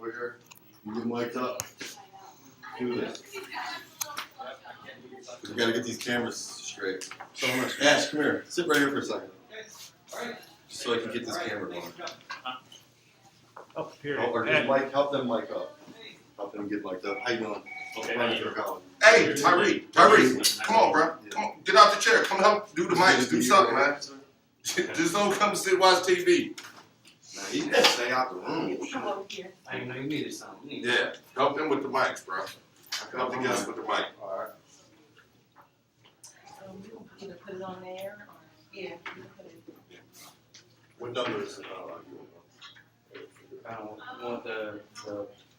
over here. You get mic'd up. Do this. We gotta get these cameras straight. So much. Ash, come here. Sit right here for a second. Just so I can get this camera going. Oh, here. Or just help them mic up. Help them get mic'd up. How you doing? Okay. Hey, Tyree, come on, bro. Come on, get out the chair. Come help do the mics. Do something, man. Just don't come sit watch TV. Nah, he can stay out the room. I didn't know you needed something. Yeah, help them with the mics, bro. Help the guests with the mic. All right. You can either put it on there or, yeah, you can put it. What number is it? I don't want the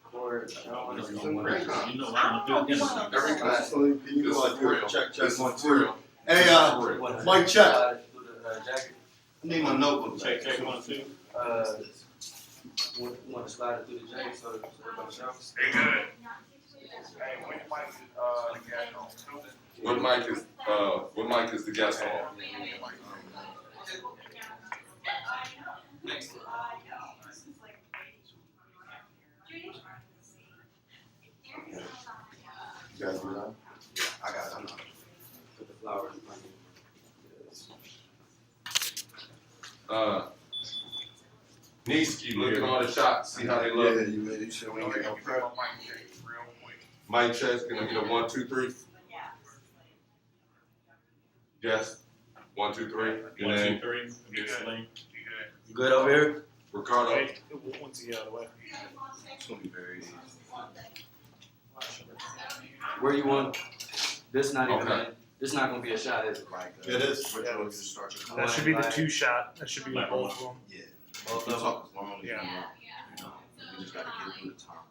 cord. I don't want This is the a great time. You know what I'm gonna do again. Every time. Can you This go is out there? real. Check, This one, is two. real. Hey, This is real. Mike, check. Jacket. I need my notebook. Check 1, 2. Want to slide it through the jacket so everybody shows? Hey, good. Hey, when you might, get on too? What mic is the guest on? You guys do that? Yeah, I got it. I'm not. Put the flowers in front of you. Niski, look at all the shots, see how they look. Yeah, you ready? Sure, we ain't get no prep. Real quick. Mic checks, can I get a 1, 2, 3? Yes. 1, 2, 3. Your 1, 2, name? 3. Get the link. You good? You good over here? Ricardo. Wait, once you get out of the way. It's gonna be very easy. Where you want? This not even. Okay. This not gonna be a shot, is it? Like, It is. Which one you start your That should be the 2-shot. That should be with both of them. Yeah. Both You of them. talk as long as you Yeah. want. You know, we just gotta get through the time.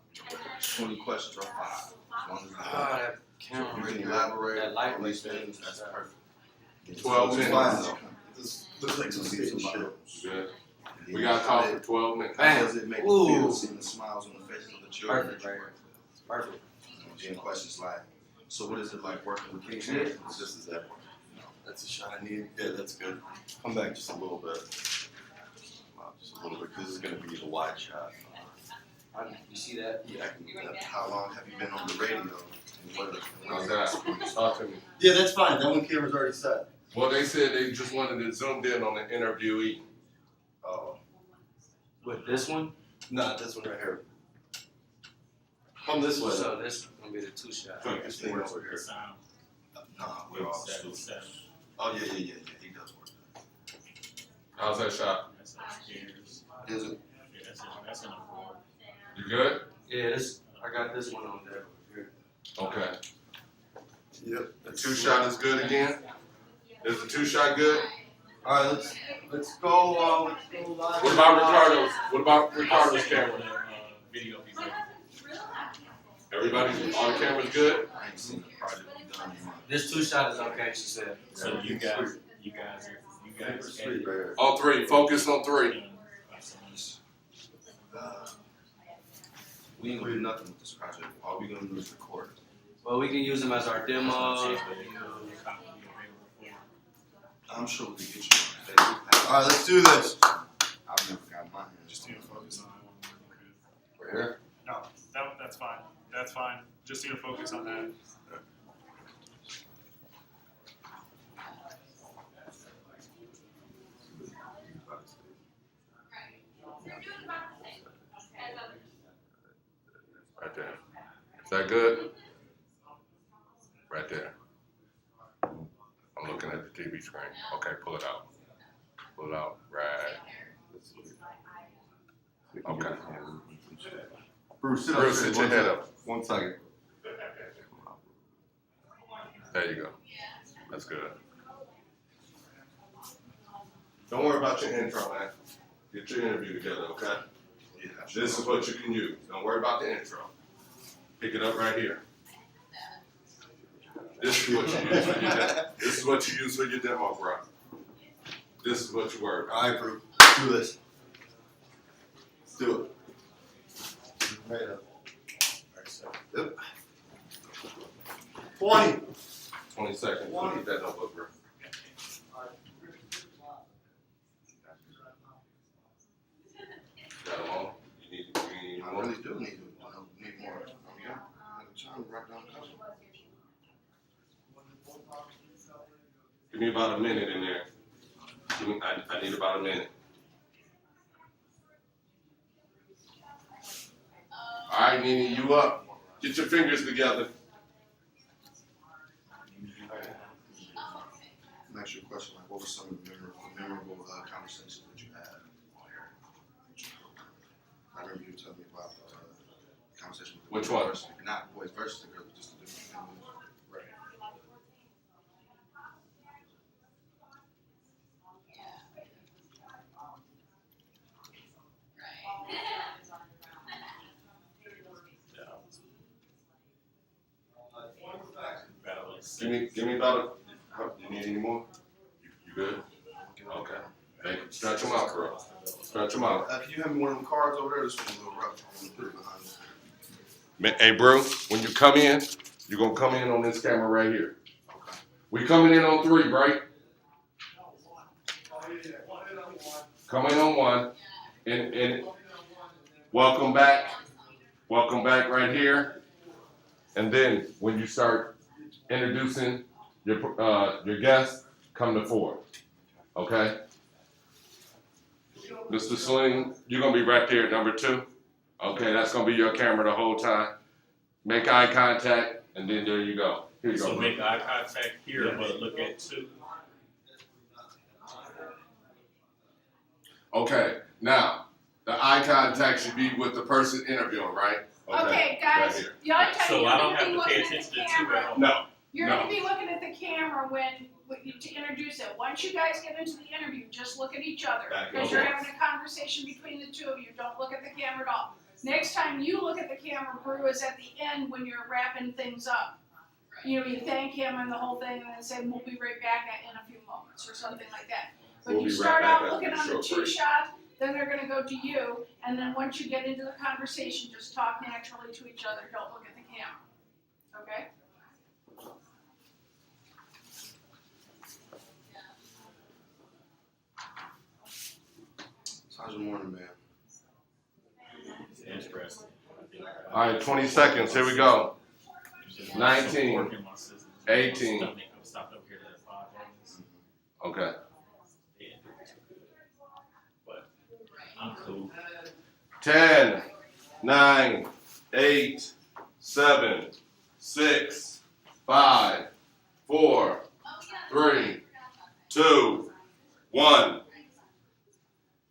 20 questions or 5. As long as you That camera you right can here. elaborate That light on right these there. things, that's perfect. 12 It's minutes. fine, though. This looks like some season shit. Good. We got to talk for 12 minutes. How does it make you feel seeing the smiles on the faces of the children? Perfect, that you right. work with? Perfect. Getting questions like, so what is it like working with kids? It's just as that. That's a shot I need. Yeah, that's good. Come back just a little bit. Just a little bit, because this is going to be the wide shot. You see that? Yeah, I can get that. How long have you been on the radio? And How's that? Talk to me. Yeah, that's fine. That one camera's already set. Well, they said they just wanted to zoom in on the interviewee. Oh. With this one? Nah, this one right here. Come this way. So this is gonna be the 2-shot. This thing over here. Sound. Nah, we're all 7, students. 7. Oh, yeah, he does work. How's that shot? That's upstairs. Is it? Yeah, that's in the 4. You good? Yeah, this. I got this one on there. Here. Okay. Yep. The 2-shot is good again? Is the 2-shot good? All right, let's go live. What about Ricardo's? What about Ricardo's camera? Video if you Everybody, all the cameras good? I ain't seen the project we done yet. This 2-shot is okay, she said. So you guys Street right here. All 3, focus on 3. We ain't gonna do nothing with this project. All we gonna do is record it. Well, we can use them as our demo. I'm sure we can get you one. All right, let's do this. I've never got mine. Just need to focus on that one. Right here. No, that's fine. That's fine. Just need to focus on that. Right there. Is that good? Right there. I'm looking at the TV screen. Okay, pull it out. Pull it out. Right. Okay. Bruce, sit Bruce, sit your head up. 1 second. There you go. That's good. Don't worry about your intro, man. Get your interview together, okay? Yeah, This is what you can use. Don't worry about the intro. Pick it up right here. This is what you use for your demo. This is what you use for your demo, bro. This is what you work. All right, Bruce. Let's do this. Let's do it. Right up. Yep. 20. 20 seconds. Get that notebook, bro. Got them all? You need really do need more. We got time to write down the cover. Give me about a minute in there. I need about a minute. All right, Nene, you up. Get your fingers together. Let me ask you a question, like, what were some of the memorable conversations that you had on here? I remember you telling me about the conversation with the Which boys one? versus the- not boys versus the girls, but just the different families. Give me about you need any more? You good? Okay. Thank you. Stretch them out, bro. Stretch them out. Can you hand me one of them cards over there? This one's a little rough. I'm gonna put it behind me. Hey, bro, when you come in, you're gonna come in on this camera right here. Okay. We coming in on 3, right? Coming on 1. And welcome back. Welcome back right here. And then when you start introducing your guest, come to 4. Okay? Mr. Sling, you're gonna be right there at number 2. Okay, that's gonna be your camera the whole time. Make eye contact, and then there you go. Here you go. So Bro. make eye contact here, but look at 2. Okay, now the eye contact should be with the person interviewing, right? Okay, guys, right here. the only time So you're I don't gonna have be to looking pay at attention the to 2 at camera, all. No. you're No. gonna be looking at the camera when you to introduce it. Once you guys get into the interview, just look at each other. Back Because and you're forth. having a conversation between the 2 of you. Don't look at the camera at all. Next time you look at the camera, Brew, is at the end when you're wrapping things up. You know, you thank him and the whole thing, and then say, we'll be right back in a few moments, or something like that. But We'll you be right start back out after looking the on the short 2 break. shot, then they're gonna go to you, and then once you get into the conversation, just talk naturally to each other. Don't look at the camera. Okay? How's your morning, man? Interesting. All right, 20 seconds. Here we go. 19, Working my system. 18. I'm stopped over here at 5 hours. Okay. But I'm cool. 10, 9, 8, 7, 6, 5, 4, 3, 2, 1.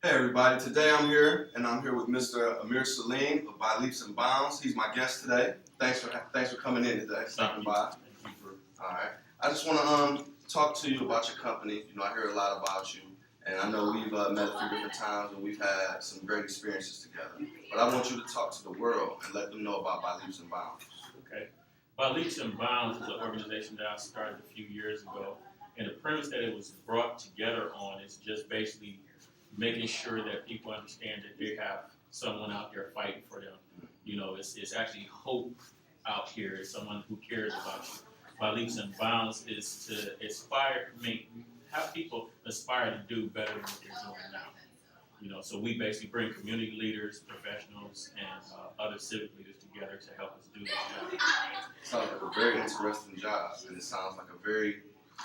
Hey everybody, today I'm here with Mr. Amir Salim of By Leaps and Bounds. He's my guest today. Thanks for coming in today, stopping by. Thank you for All right. I just want to talk to you about your company. You know, I hear a lot about you, and I know we've met a few different times, and we've had some great experiences together. But I want you to talk to the world and let them know about By Leaps and Bounds. Okay. By Leaps and Bounds is an organization that I started a few years ago. And the premise that it was brought together on is just basically making sure that people understand that they have someone out there fighting for them. You know, it's actually hope out here. It's someone who cares about you. By Leaps and Bounds is to have people aspire to do better than what they're doing now. You know, so we basically bring community leaders, professionals, and other civic leaders together to help us do this job. Sounds like a very interesting job, and it sounds like a very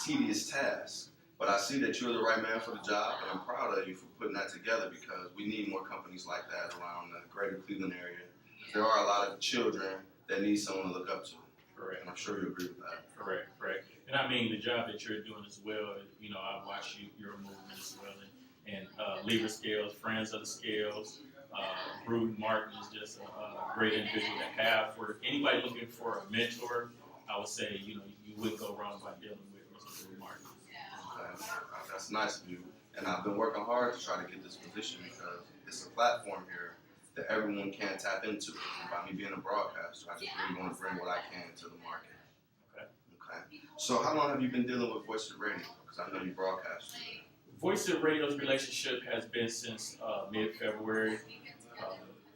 tedious task. But I see that you're the right man for the job, and I'm proud of you for putting that together because we need more companies like that around the greater Cleveland area. There are a lot of children that need someone to look up to, Correct. and I'm sure you agree with that. Correct. And I mean, the job that you're doing as well, you know, I watch your movement as well. And Libra Scales, Friends of the Scales, Bruton Martin is just a great individual to have. For anybody looking for a mentor, I would say, you know, you wouldn't go wrong by dealing with Mr. Bruton Martin. Okay. That's nice of you. And I've been working hard to try to get this position because it's a platform here that everyone can tap into. And by me being a broadcaster, I just really want to bring what I can to the market. Okay. So how long have you been dealing with Voice of Radio? Because I know you broadcast. Voice of Radio's relationship has been since mid-February,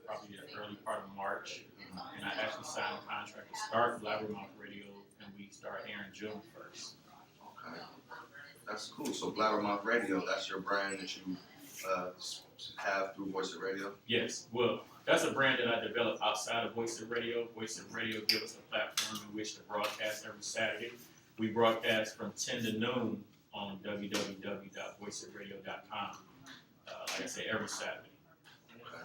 probably the early part of March. And I actually signed a contract to start Blabbermouth Radio, and we start airing June 1st. Okay. That's cool. So Blabbermouth Radio, that's your brand that you have through Voice of Radio? Yes, well, that's a brand that I developed outside of Voice of Radio. Voice of Radio gives us a platform in which to broadcast every Saturday. We broadcast from 10 to noon on www.voiceofradio.com. Like I say, every Saturday. Okay.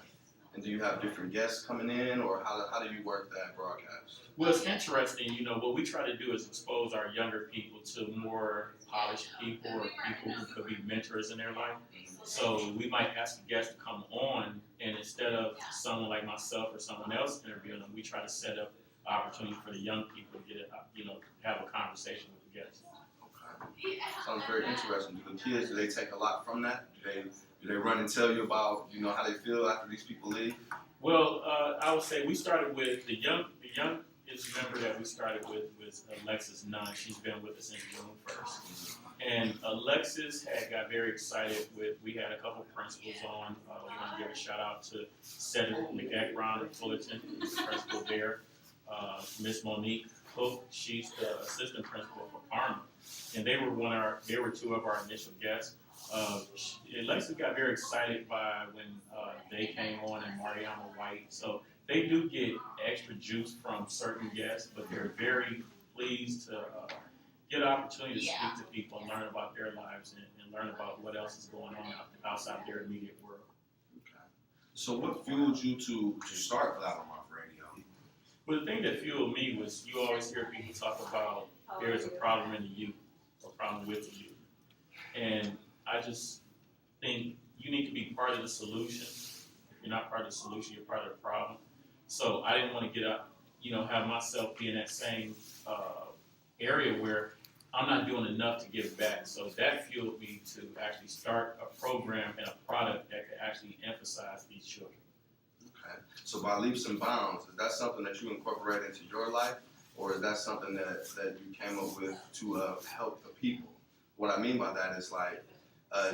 And do you have different guests coming in, or how do you work that broadcast? Well, it's interesting, you know, what we try to do is expose our younger people to more polished people or people who could be mentors in their life. So we might ask a guest to come on, and instead of someone like myself or someone else interviewing them, we try to set up an opportunity for the young people to get, have a conversation with the guests. Okay. Sounds very interesting. Do the kids, do they take a lot from that? Do they run and tell you about, how they feel after these people leave? Well, I would say we started with the youngest member that we started with was Alexis Nunn. She's been with us in June 1st. And Alexis got very excited we had a couple principals on. We want to give a shout out to Cedric McEachron of Fullerton, who's the principal there. Miss Monique Cook, she's the assistant principal for Parma. And they were two of our initial guests. Alexis got very excited by when they came on and Mariana White. So they do get extra juice from certain guests, but they're very pleased to get an opportunity to speak to people and learn about their lives and learn about what else is going on outside their immediate world. Okay. So what fueled you to start Blabbermouth Radio? Well, the thing that fueled me was you always hear people talk about there's a problem in the youth, or problem with the youth. And I just think you need to be part of the solution. If you're not part of the solution, you're part of the problem. So I didn't want to get up, have myself be in that same area where I'm not doing enough to give back. So that fueled me to actually start a program and a product that could actually emphasize these children. Okay. So by leaps and bounds, is that something that you incorporate into your life, or is that something that you came up with to help the people? What I mean by that is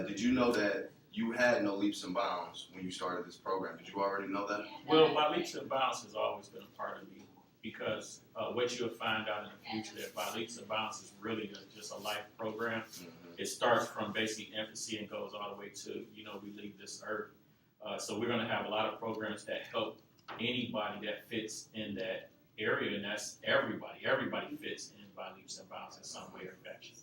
did you know that you had no leaps and bounds when you started this program? Did you already know that? Well, by leaps and bounds has always been a part of me, because what you'll find out in the future that by leaps and bounds is really just a life program. Mm-hmm. It starts from basic infancy and goes all the way to, we leave this earth. So we're going to have a lot of programs that help anybody that fits in that area, and that's everybody. Everybody fits in by leaps and bounds in some way or fashion.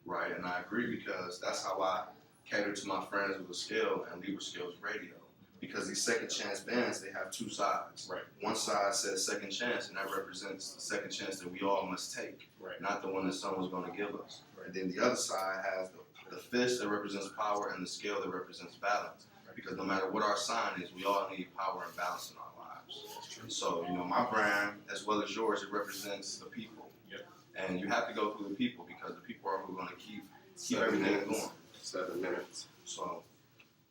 Right, and I agree, because that's how I cater to my friends with Skill and Libra Skills Radio. Because these second chance bands, they have two sides. Right. One side says second chance, and that represents the second chance that we all must take, Right. not the one that someone's going to give us. Right. And then the other side has the fist that represents power and the scale that represents balance. Right. Because no matter what our sign is, we all need power and balance in our lives. That's true. So, my brand, as well as yours, it represents the people. Yep. And you have to go through the people, because the people are who are going to keep everything going. 7 minutes. So,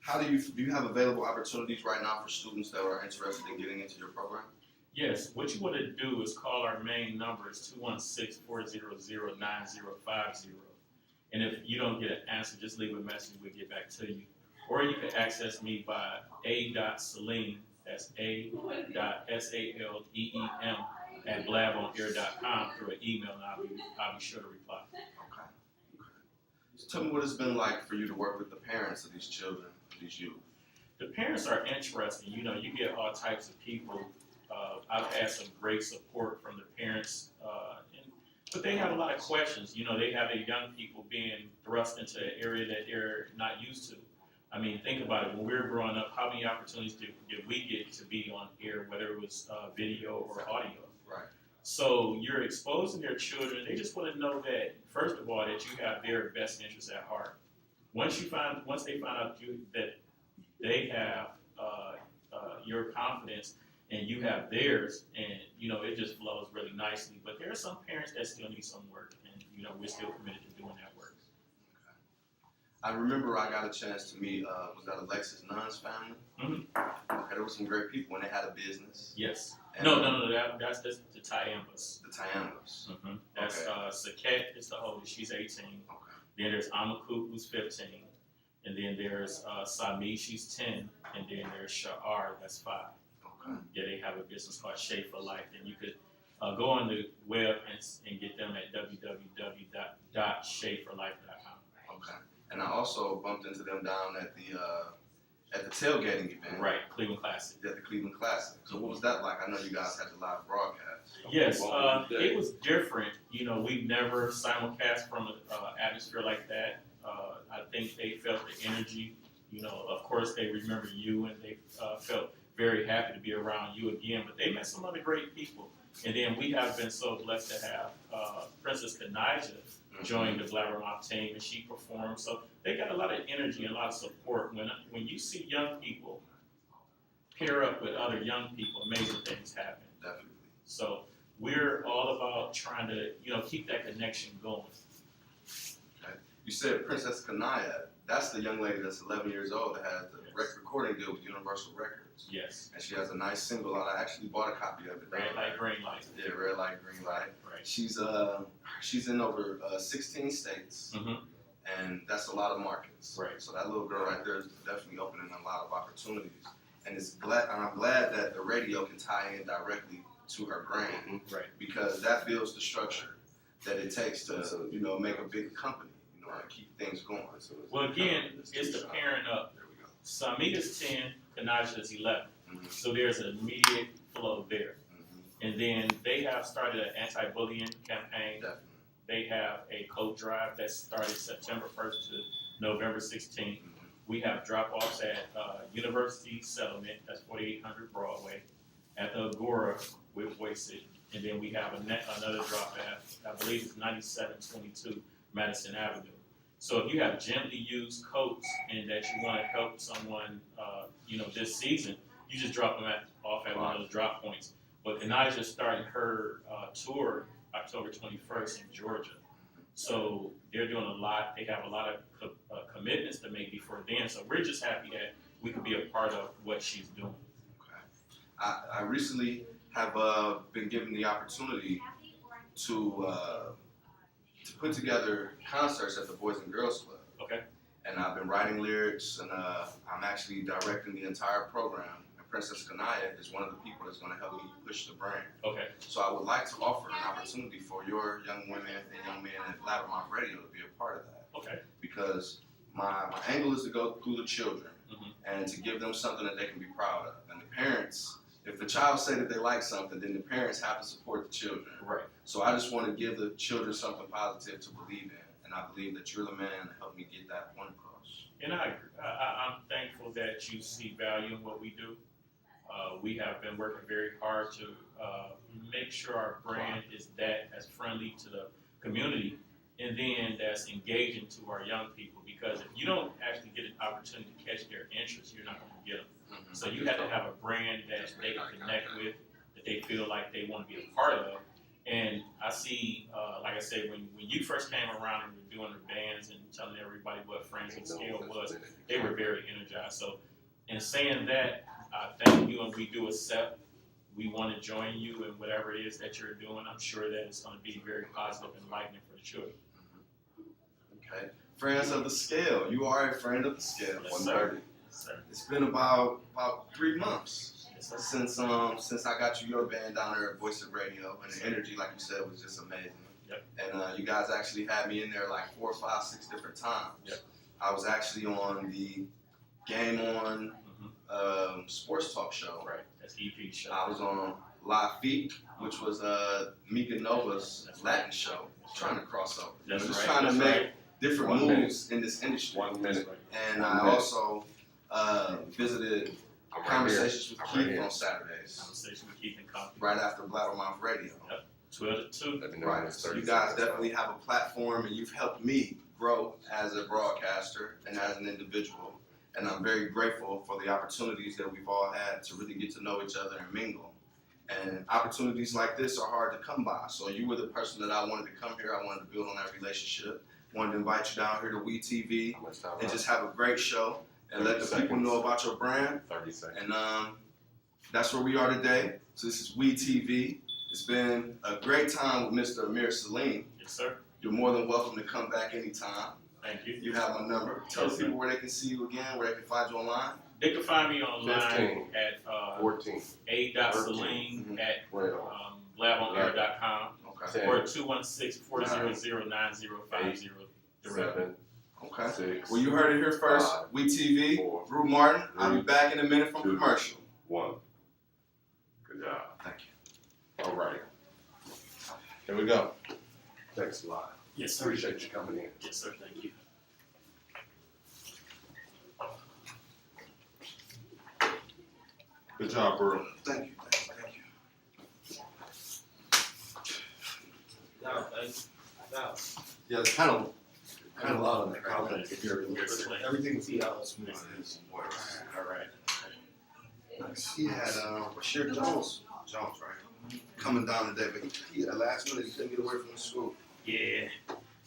how do you have available opportunities right now for students that are interested in getting into your program? Yes, what you want to do is call our main number. It's 216-400-9050. And if you don't get an answer, just leave a message. We'll get back to you. Or you can access me by a.salim, that's a.saleem @blabonair.com through an email, and I'll be sure to reply. Okay. So tell me what it's been like for you to work with the parents of these children, of these youth. The parents are interesting. You get all types of people. I've had some great support from the parents, but they have a lot of questions. They have their young people being thrust into an area that they're not used to. I mean, think about it. When we were growing up, how many opportunities did we get to be on air, whether it was video or audio? Right. So you're exposing their children. They just want to know that, first of all, that you have their best interests at heart. Once they find out that they have your confidence and you have theirs, and it just flows really nicely. But there are some parents that still need some work, and we're still committed to doing that work. I remember I got a chance to meet, was that Alexis Nunn's family? Mm-hmm. Okay, there were some great people, and they had a business. Yes. And No. That's the Tyambas. The Tyambas. Mm-hmm. That's Okay. Saket is the oldest. She's 18. Okay. Then there's Amaku, who's 15. And then there's Sami, she's 10. And then there's Sha'ar, that's 5. Okay. Yeah, they have a business called Shape for Life. And you could go on the web and get them at www.shapeforlife.com. Okay. And I also bumped into them down at the at the tailgating event. Right, Cleveland Classic. At the Cleveland Classic. So what was that like? I know you guys had the live broadcast. Yes, Well, it was different. You know, we've never simulcast from an atmosphere like that. I think they felt the energy. You know, of course, they remember you, and they felt very happy to be around you again. But they met some other great people. And then we have been so blessed to have Princess Kanija join the Blabbermouth team, and she performed. So they got a lot of energy and a lot of support. When you see young people pair up with other young people, amazing things happen. Definitely. So we're all about trying to, you know, keep that connection going. You said Princess Kanaya. That's the young lady that's 11 years old that has the recording deal with Universal Records. Yes. And she has a nice single out. I actually bought a copy of it. Red light, green light. Yeah, red light, green light. Right. She's in over 16 states, Mhm. and that's a lot of markets. Right. So that little girl right there is definitely opening a lot of opportunities. And I'm glad that the radio can tie in directly to her brand, Right. because that builds the structure that it takes to, you know, make a big company, you know, and keep things going. Well, again, it's the pairing up. There we go. Samiga's 10, Kanaja's 11. Mhm. So there's an immediate flow there. Mhm. And then they have started an anti-bullying campaign. Definitely. They have a coat drive that started September 1st to November 16th. Mhm. We have drop-offs at University Settlement, that's 4800 Broadway, at the Agora with Wasted, and then we have another drop at, I believe it's 9722 Madison Avenue. So if you have gently used coats and that you want to help someone, you know, this season, you just drop them off at one of those drop points. But Kanaja's starting her tour October 21st in Georgia. So they're doing a lot. They have a lot of commitments to make before then. So we're just happy that we could be a part of what she's doing. Okay. I recently have been given the opportunity to put together concerts at the Boys and Girls Club. Okay. And I've been writing lyrics, and I'm actually directing the entire program. And Princess Kanaya is one of the people that's going to help me push the brand. Okay. So I would like to offer an opportunity for your young women and young men at Blabbermouth Radio to be a part of that. Okay. Because my angle is to go through the children Mhm. and to give them something that they can be proud of. And the parents, if the child say that they like something, then the parents have to support the children. Right. So I just want to give the children something positive to believe in. And I believe that you're the man to help me get that point across. And I agree. I'm thankful that you see value in what we do. We have been working very hard to make sure our brand is that as friendly to the community, and then that's engaging to our young people. Because if you don't actually get an opportunity to catch their interest, you're not going to get them. Mm-hmm. So you have to have a brand that they can connect with, that they feel like they want to be a part of. And I see, like I said, when you first came around and were doing the bands and telling everybody what Friends and Scale was, they were very energized. So in saying that, I thank you, and we do accept. We want to join you in whatever it is that you're doing. I'm sure that it's going to be very positive and enlightening for the children. Okay. Friends of the Scale. You are a friend of the Scale. Yes, 130. Yes, sir. It's been about 3 months Yes, sir. since I got you your band down there at Voice of Radio, and the energy, like you said, was just amazing. Yep. And you guys actually had me in there like 4, 5, 6 different times. Yep. I was actually on the Game On sports talk show. Right. That's EP show. I was on La Fique, which was Mika Nova's Latin show. Trying to cross over. That's Just right. trying to That's make right. different 1 moves in this industry. 1 minute. And 1 I minute. also visited I'm right Conversations with I'm Keith right here. on Saturdays, Conversation with Keith and Company. right after Blabbermouth Radio. 12 to 2. Let me know when Right. it's So 30 you guys seconds. definitely have a platform, and you've helped me grow as a broadcaster and as an individual. And I'm very grateful for the opportunities that we've all had to really get to know each other and mingle. And opportunities like this are hard to come by. So you were the person that I wanted to come here. I wanted to build on that relationship. Wanted to invite you down here to WeTV How much time? and just have a great show and let the 30 people seconds. know about your brand. 30 seconds. And that's where we are today. So this is WeTV. It's been a great time with Mr. Amir Salim. Yes, sir. You're more than welcome to come back anytime. Thank you. You have my number. Tell Yes, the people where they can see you again, where they can find you online. They can find me online 15. at 14. a.saline 13. at 12. blabonair.com Okay. 10. or 216-400-9050 direct. 7. Okay. Okay. 6, Well, you heard it here first. 5, We TV, 4, Drew Martin. I'll be 3, back in a minute from 2, commercial. 1. Good job. Thank you. All right. Here we go. Thanks a lot. Yes, sir. Appreciate you coming in. Yes, sir, thank you. Good job, bro. Thank you, thank you. Yeah, it's kind of loud on that comment. If you're Everything was smooth. All right. Nice. He had, Bashir Jones, right? Coming down today, but he at last minute, he couldn't get away from the school. Yeah,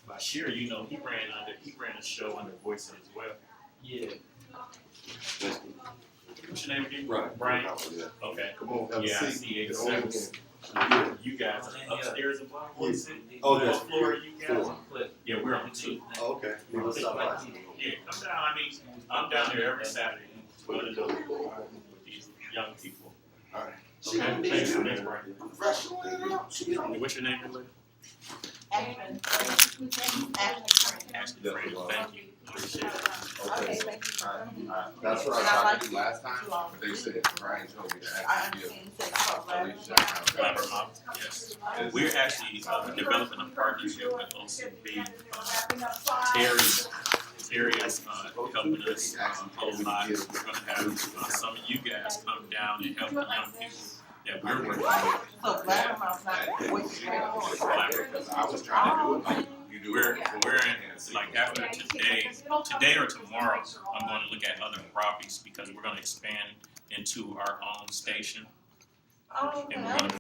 Bashir, you know, he ran a show under Voice as well. Yeah. What's your name again? Right. Brian? Yeah. Okay. Come on, have a Yeah, I seat. see Get on exactly. again. You guys are upstairs and what is it? Oh, What yes. floor are you guys? 4. Yeah, we're on 2. Oh, okay. Yeah, come down. I mean, I'm down there every Saturday. Well, to do with these young people. All right. Okay, thanks, Brian. Professional. What's your name, Lily? Ashton. Ashton. Ashley Yeah. Frank. Thank you. Appreciate it. Okay, thank you. That's what And I I tried like to do last time, but they said, Brian told me to I actually give understand you said it's called Alicia Clever Mom, yes. We're actually developing a partnership with OCB. Terry is helping us a whole lot. We're gonna have some of you guys come down and help the young people that we're working with. So Blabbermouth's not voice training. because I was trying to do it like you do We're it. in, like after today or tomorrow, I'm going to look at other properties because we're gonna expand into our own station. Oh, And we're okay. gonna